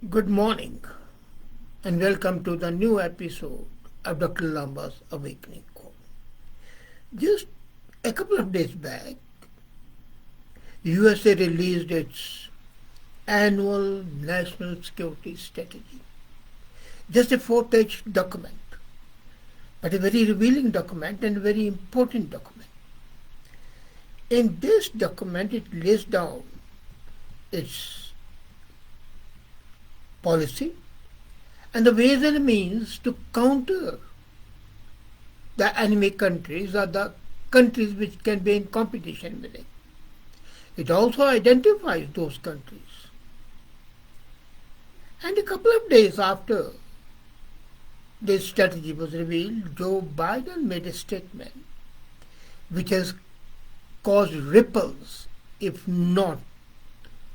Good morning and welcome to the new episode of Dr. Lamba's Awakening Call. Just a couple of days back, USA released its annual national security strategy. Just a four-page document, but a very revealing document and a very important document. In this document, it lays down its policy and the ways and means to counter the enemy countries or the countries which can be in competition with it. It also identifies those countries. And a couple of days after this strategy was revealed, Joe Biden made a statement which has caused ripples, if not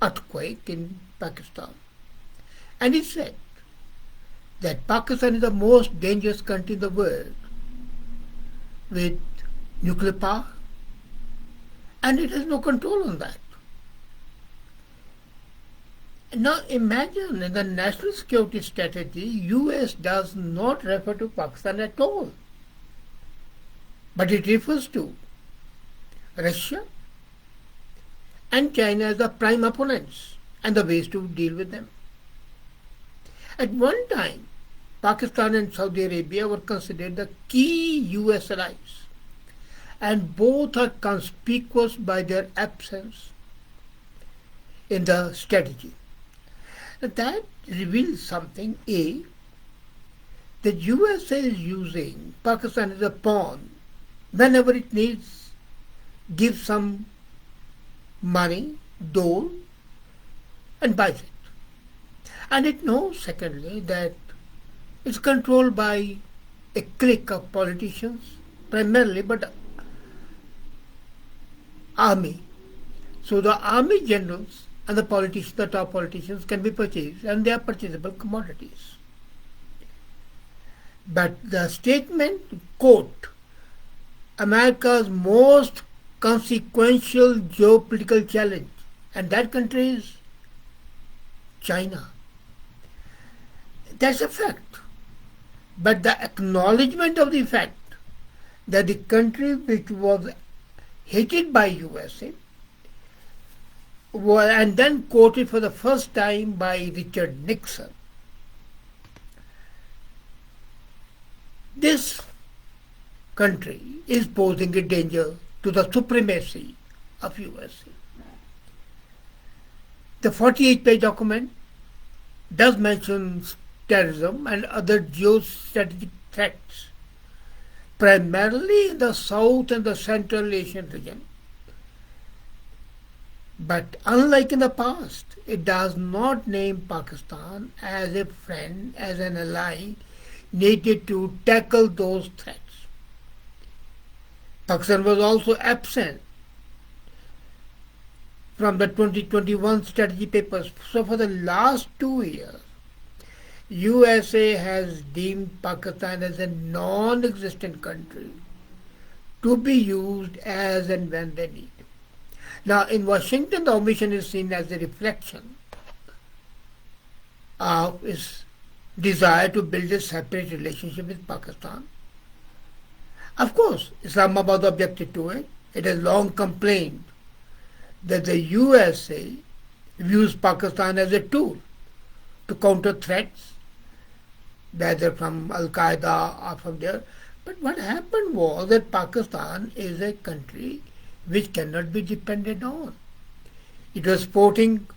earthquake, in Pakistan. And he said that Pakistan is the most dangerous country in the world with nuclear power, and it has no control on that. Now imagine in the national security strategy, US does not refer to Pakistan at all, but it refers to Russia and China as the prime opponents and the ways to deal with them. At one time, Pakistan and Saudi Arabia were considered the key US allies, and both are conspicuous by their absence in the strategy. That reveals something. A, the USA is using Pakistan as a pawn whenever it needs, gives some money, dole, and buys it. And it knows, secondly, that it's controlled by a clique of politicians, primarily, but army. So the army generals and the top politicians can be purchased, and they are purchasable commodities. But the statement, quote, America's most consequential geopolitical challenge, and that country is China. That's a fact. But the acknowledgement of the fact that the country which was hated by USA and then quoted for the first time by Richard Nixon, this country is posing a danger to the supremacy of USA. The 48-page document does mention terrorism and other geostrategic threats, primarily in the South and the Central Asian region. But unlike in the past, it does not name Pakistan as a friend, as an ally needed to tackle those threats. Pakistan was also absent from the 2021 strategy papers. So for the last 2 years, USA has deemed Pakistan as a non-existent country to be used as and when they need. Now in Washington, the omission is seen as a reflection of its desire to build a separate relationship with Pakistan. Of course, Islamabad objected to it. It has long complained that the USA views Pakistan as a tool to counter threats, whether from Al-Qaeda or from there. But what happened was that Pakistan is a country which cannot be depended on. It was supporting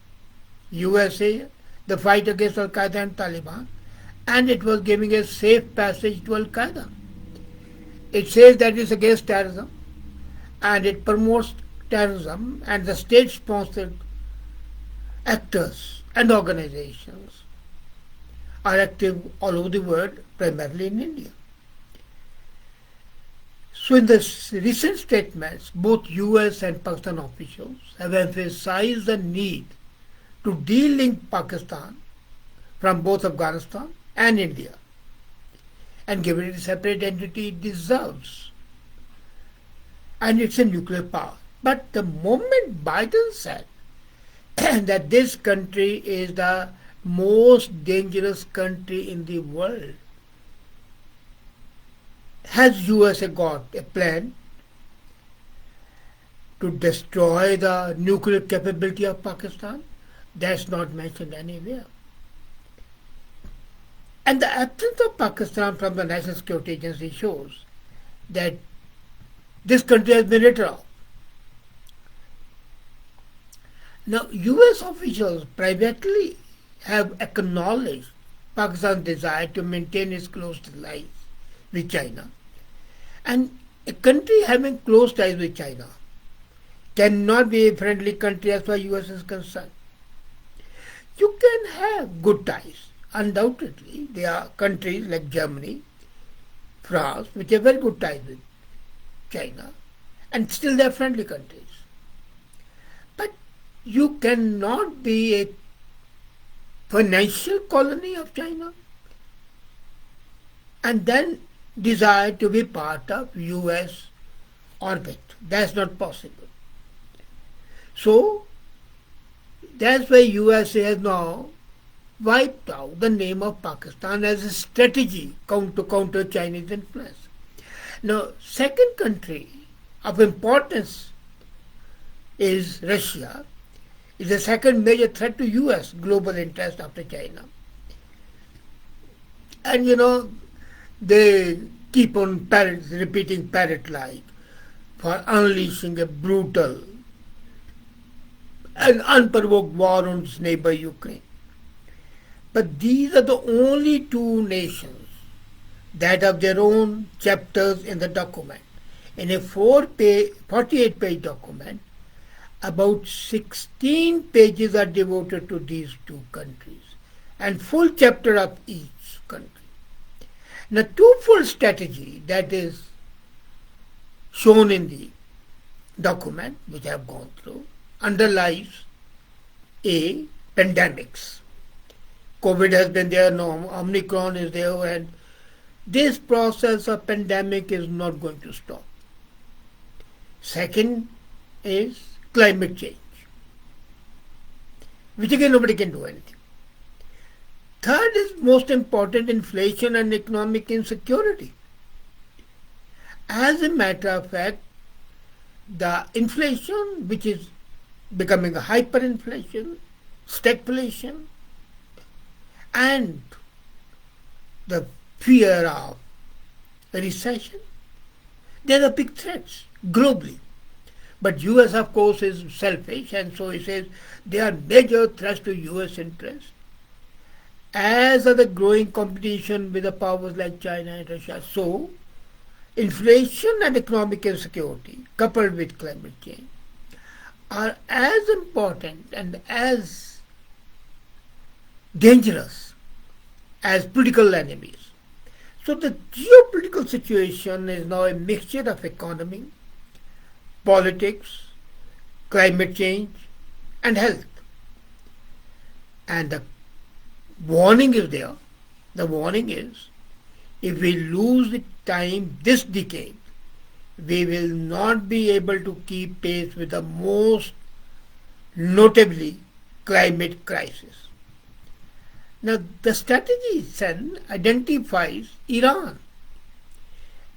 USA, the fight against Al-Qaeda and Taliban, and it was giving a safe passage to Al-Qaeda. It says that it's against terrorism, and it promotes terrorism, and the state-sponsored actors and organizations are active all over the world, primarily in India. So in the recent statements, both US and Pakistan officials have emphasized the need to de-link Pakistan from both Afghanistan and India and give it a separate entity it deserves. And it's a nuclear power. But the moment Biden said that this country is the most dangerous country in the world. Has USA got a plan to destroy the nuclear capability of Pakistan? That's not mentioned anywhere. And the absence of Pakistan from the National Security Agency shows that this country has been written off. Now, US officials privately have acknowledged Pakistan's desire to maintain its close ties with China. And a country having close ties with China cannot be a friendly country as far as US is concerned. You can have good ties. Undoubtedly, there are countries like Germany, France, which have very good ties with China, and still they are friendly countries. But you cannot be a financial colony of China and then desire to be part of US orbit. That's not possible. So that's why USA has now wiped out the name of Pakistan as a strategy to counter Chinese influence. Now, second country of importance is Russia. Is the second major threat to US global interest after China. And they keep on repeating parrot-like for unleashing a brutal and unprovoked war on its neighbor Ukraine. But these are the only two nations that have their own chapters in the document. In a 48-page document, about 16 pages are devoted to these two countries and full chapter of each country. Now, twofold strategy that is shown in the document, which I have gone through, underlies A, pandemics. COVID has been there, no, Omicron is there, and this process of pandemic is not going to stop. Second is climate change, which again nobody can do anything. Third is most important, inflation and economic insecurity. As a matter of fact, the inflation, which is becoming a hyperinflation, stagflation, and the fear of a recession, they are the big threats globally. But US, of course, is selfish, and so he says they are major threats to US interests, as are the growing competition with the powers like China and Russia. So, inflation and economic insecurity, coupled with climate change, are as important and as dangerous as political enemies. So the geopolitical situation is now a mixture of economy, politics, climate change, and health. And the warning is there. The warning is, if we lose the time this decade, we will not be able to keep pace with the most notably climate crisis. Now, the strategy then identifies Iran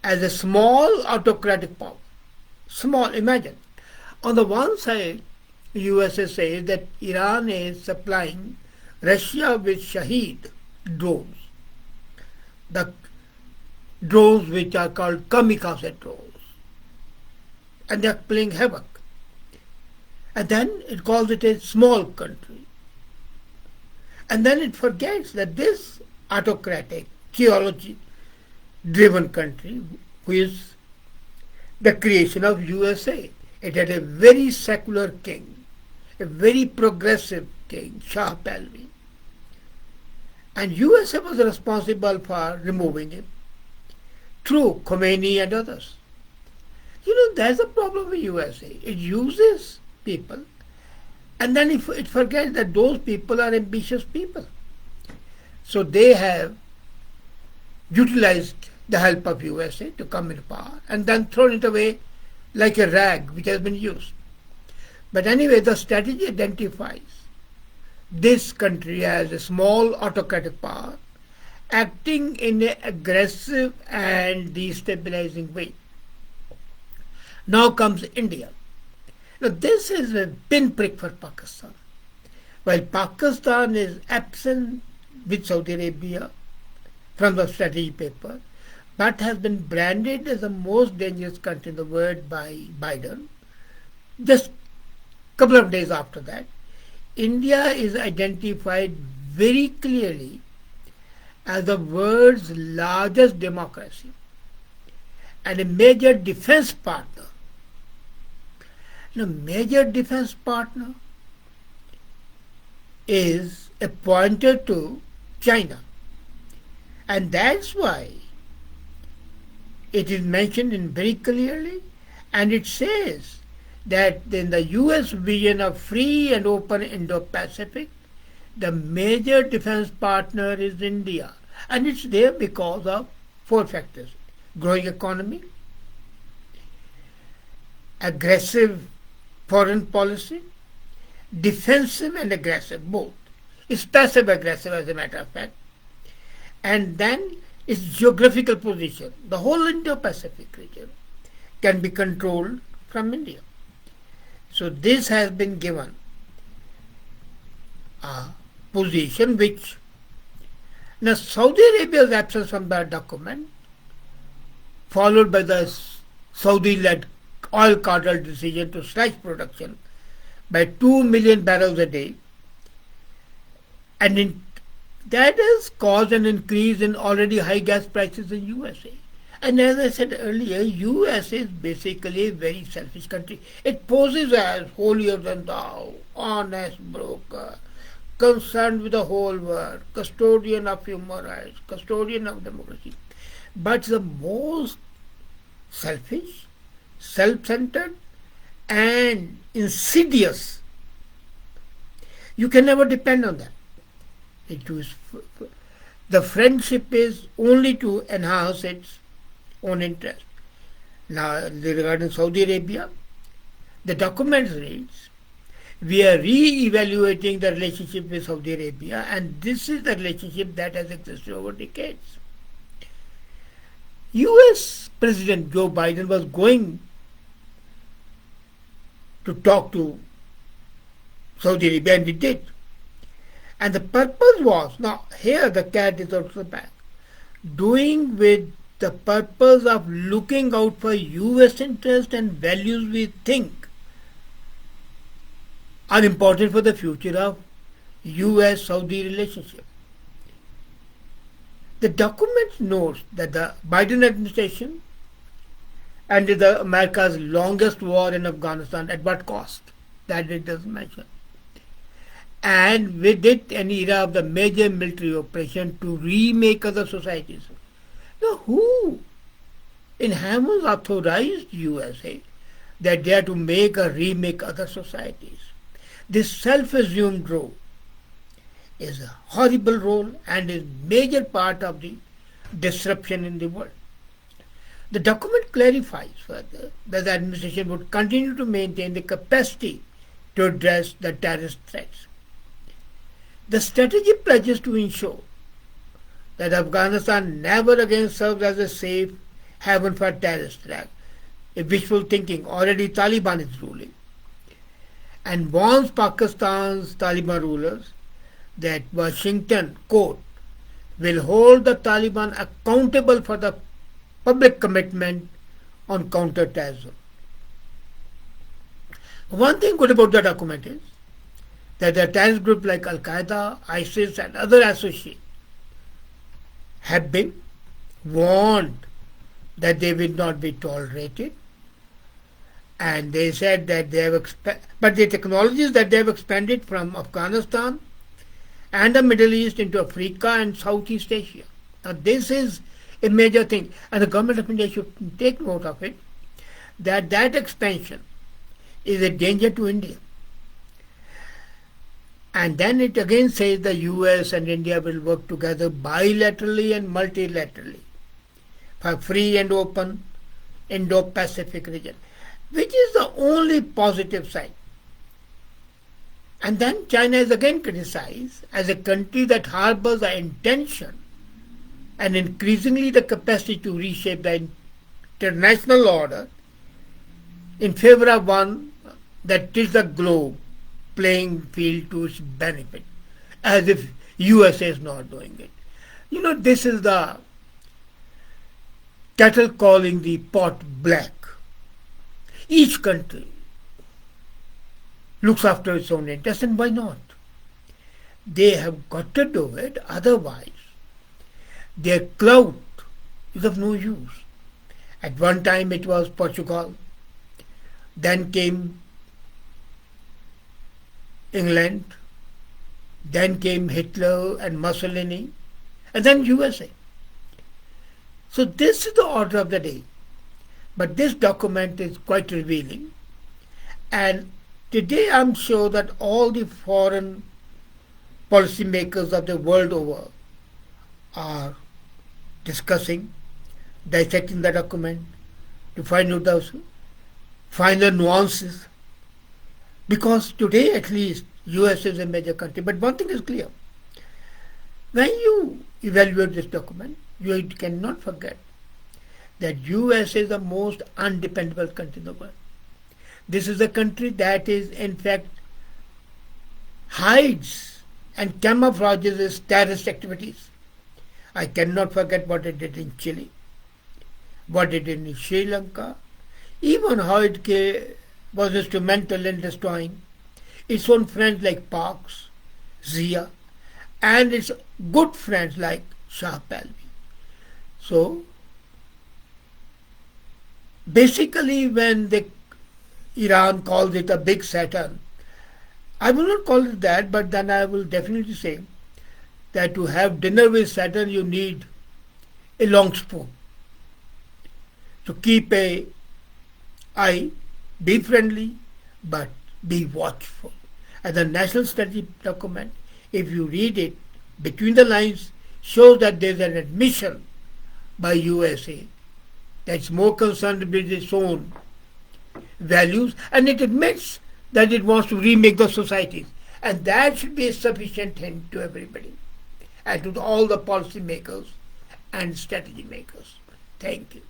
as a small autocratic power. Small, imagine. On the one side, the USA says that Iran is supplying Russia with Shahed drones, the drones which are called kamikaze drones, and they are playing havoc. And then it calls it a small country. And then it forgets that this autocratic, theology-driven country, who is the creation of USA, it had a very secular king, a very progressive king, Shah Pahlavi. And USA was responsible for removing him through Khomeini and others. There's a problem with USA. It uses people, and then it forgets that those people are ambitious people. So they have utilized the help of USA to come into power and then thrown it away like a rag which has been used. But anyway, the strategy identifies this country as a small autocratic power acting in an aggressive and destabilizing way. Now comes India. Now this is a pinprick for Pakistan. While Pakistan is absent with Saudi Arabia from the strategy paper, but has been branded as the most dangerous country in the world by Biden, just a couple of days after that, India is identified very clearly as the world's largest democracy and a major defense partner. A major defense partner is a pointer to China. And that's why it is mentioned in very clearly, and it says that in the US vision of free and open Indo-Pacific, the major defense partner is India. And it's there because of four factors: growing economy, aggressive foreign policy, defensive and aggressive, both. It's passive aggressive as a matter of fact. And then its geographical position. The whole Indo-Pacific region can be controlled from India. So this has been given a position which, now Saudi Arabia's absence from the document, followed by the Saudi-led oil cartel decision to slash production by 2 million barrels a day, and that has caused an increase in already high gas prices in USA. And as I said earlier, USA is basically a very selfish country. It poses as holier than thou, honest broker, concerned with the whole world, custodian of human rights, custodian of democracy. But the most selfish, self-centered, and insidious. You can never depend on that. The friendship is only to enhance its own interest. Now, regarding Saudi Arabia, the document reads, we are re-evaluating the relationship with Saudi Arabia, and this is the relationship that has existed over decades. US President Joe Biden was going to talk to Saudi Arabia, and he did. And the purpose was, now here the cat is out of the bag, doing with the purpose of looking out for US interest and values we think are important for the future of US-Saudi relationship. The document notes that the Biden administration ended America's longest war in Afghanistan at what cost? That it doesn't mention. And with it an era of the major military operation to remake other societies. Now who in heavens authorized USA that they are to make or remake other societies? This self-assumed role is a horrible role and is major part of the disruption in the world. The document clarifies further that the administration would continue to maintain the capacity to address the terrorist threats. The strategy pledges to ensure that Afghanistan never again serves as a safe haven for terrorist attacks, a wishful thinking. Already Taliban is ruling, and warns Pakistan's Taliban rulers that Washington, quote, will hold the Taliban accountable for the public commitment on counter-terrorism. One thing good about the document is that the terrorist groups like Al-Qaeda, ISIS and other associates have been warned that they will not be tolerated, and they said that they have but the technologies that they have expanded from Afghanistan and the Middle East into Africa and Southeast Asia. Now this is a major thing, and the government of India should take note of it, that expansion is a danger to India. And then it again says the US and India will work together bilaterally and multilaterally for free and open Indo-Pacific region, which is the only positive side. And then China is again criticized as a country that harbors the intention and increasingly the capacity to reshape the international order in favor of one that tilts the globe playing field to its benefit, as if USA is not doing it. This is the kettle calling the pot black. Each country looks after its own interests, and why not? They have got to do it, otherwise their clout is of no use. At one time it was Portugal, then came England, then came Hitler and Mussolini, and then USA. So this is the order of the day. But this document is quite revealing. And today I'm sure that all the foreign policymakers of the world over are discussing, dissecting the document to find out the finer nuances. Because today at least US is a major country. But one thing is clear. When you evaluate this document, you cannot forget that US is the most undependable country in the world. This is a country that is in fact hides and camouflages its terrorist activities. I cannot forget what it did in Chile, what it did in Sri Lanka, even how it was instrumental in destroying its own friends like Parks, Zia, and its good friends like Shah Pahlavi. So, basically when Iran calls it a big Saturn, I will not call it that, but then I will definitely say that to have dinner with Saturn you need a long spoon. So keep a eye, be friendly, but be watchful. And the national strategy document, if you read it between the lines, shows that there is an admission by USA that's more concerned with its own values, and it admits that it wants to remake the societies. And that should be a sufficient hint to everybody and to all the policy makers and strategy makers. Thank you.